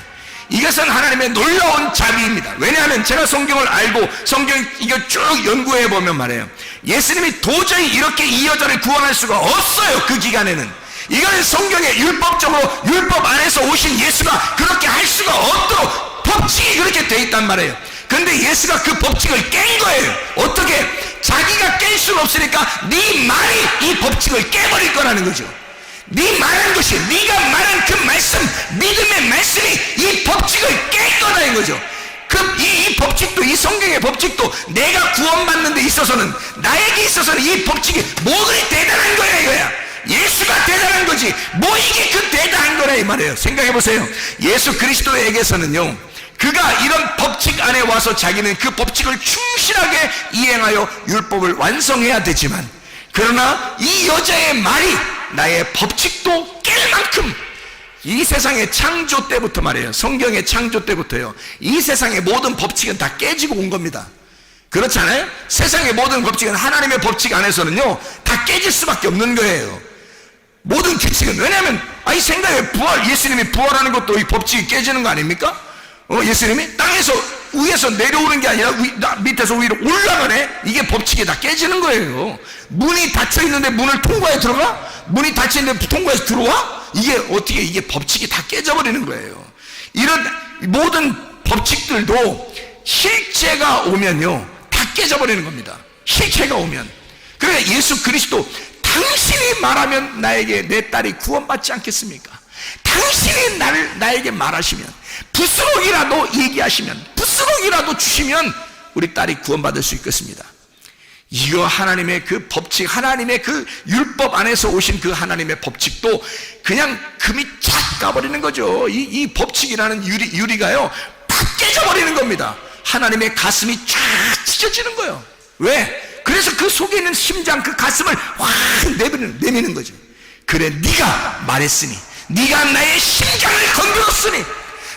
이것은 하나님의 놀라운 자비입니다. 왜냐하면 제가 성경을 알고 성경 이거 쭉 연구해 보면 말이에요, 예수님이 도저히 이렇게 이 여자를 구원할 수가 없어요. 그 기간에는 이거는 성경에 율법적으로, 율법 안에서 오신 예수가 그렇게 할 수가 없도록 법칙이 그렇게 돼 있단 말이에요. 그런데 예수가 그 법칙을 깬 거예요. 어떻게? 자기가 깰 수는 없으니까 네 말이 이 법칙을 깨버릴 거라는 거죠. 네 말한 것이, 네가 말한 그 말씀, 믿음의 말씀이 이 법칙을 깰 거라는 거죠. 이 법칙도, 이 성경의 법칙도 내가 구원받는 데 있어서는, 나에게 있어서는 이 법칙이 뭐 그리 대단한 거야 이거야. 예수가 대단한 거지 뭐 이게 그 대단한 거라 이 말이에요. 생각해 보세요. 예수 그리스도에게서는요, 그가 이런 법칙 안에 와서 자기는 그 법칙을 충실하게 이행하여 율법을 완성해야 되지만, 그러나 이 여자의 말이 나의 법칙도 깰 만큼, 이 세상의 창조 때부터 말이에요, 성경의 창조 때부터요, 이 세상의 모든 법칙은 다 깨지고 온 겁니다. 그렇잖아요? 세상의 모든 법칙은 하나님의 법칙 안에서는요 다 깨질 수밖에 없는 거예요. 모든 규칙은. 왜냐하면 이 생각에 예수님이 부활하는 것도 이 법칙이 깨지는 거 아닙니까? 예수님이 땅에서 위에서 내려오는 게 아니라 밑에서 위로 올라가네. 이게 법칙이 다 깨지는 거예요. 문이 닫혀 있는데 문을 통과해 들어가? 문이 닫혀 있는데 통과해서 들어와? 이게 어떻게, 이게 법칙이 다 깨져버리는 거예요. 이런 모든 법칙들도 실체가 오면요 다 깨져버리는 겁니다. 실체가 오면. 그러니까 예수 그리스도, 당신이 말하면 나에게 내 딸이 구원받지 않겠습니까? 당신이 나에게 말하시면, 부스럭이라도 얘기하시면, 부스럭이라도 주시면 우리 딸이 구원받을 수 있겠습니다. 이거 하나님의 그 법칙, 하나님의 그 율법 안에서 오신 그 하나님의 법칙도 그냥 금이 쫙 가버리는 거죠. 이 법칙이라는 유리가요 팍 깨져버리는 겁니다. 하나님의 가슴이 쫙 찢어지는 거예요. 왜? 그래서 그 속에 있는 심장, 그 가슴을 확 내미는 거죠. 그래, 네가 말했으니, 네가 나의 심장을 건드렸으니,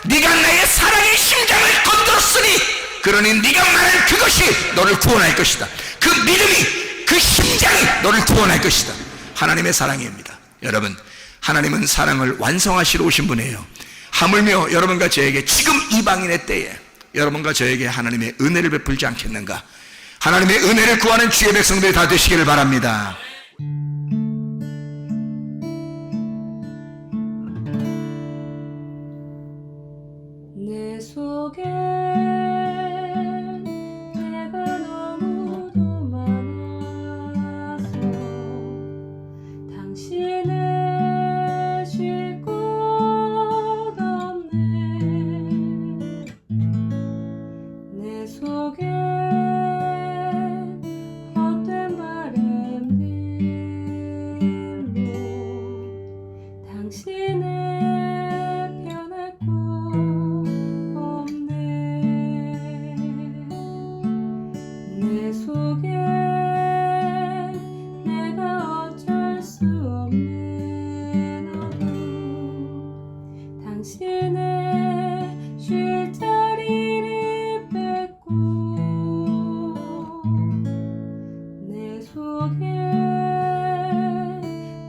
네가 나의 사랑의 심장을 건드렸으니, 그러니 네가 말한 그것이 너를 구원할 것이다. 그 믿음이, 그 심장이 너를 구원할 것이다. 하나님의 사랑입니다. 여러분, 하나님은 사랑을 완성하시러 오신 분이에요. 하물며 여러분과 저에게 지금 이방인의 때에 여러분과 저에게 하나님의 은혜를 베풀지 않겠는가? 하나님의 은혜를 구하는 주의 백성들이 다 되시기를 바랍니다. 내 속에 내가 너무도 많아서 당신을 쉴 곳 없네. 내 속에 헛된 바램들 속에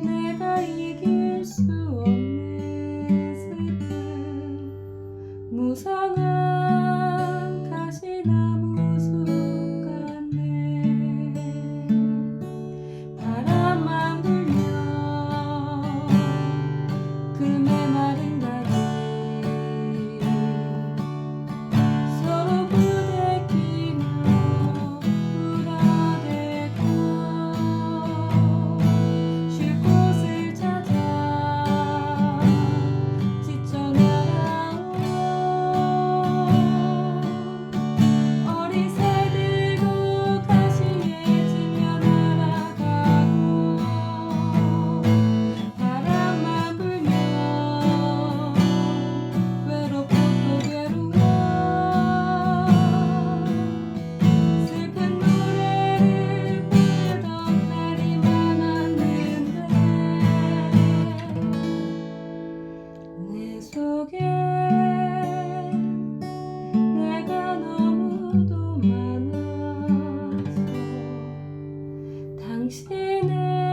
내가 이길 수 없는 슬픔 무성한 가시나무 숲 같네 바람만 불면 그 메마른 가지 서로 부대끼며 울어대고 쉴 곳을 찾아 지쳐 날아온 어리새들도 가시에 지며 날아가고 바람만 불면 외롭고 또 괴로워 슬픈 노래를 부르던 날이 많았는데 내 속에 내가 너무도 많아서 당신의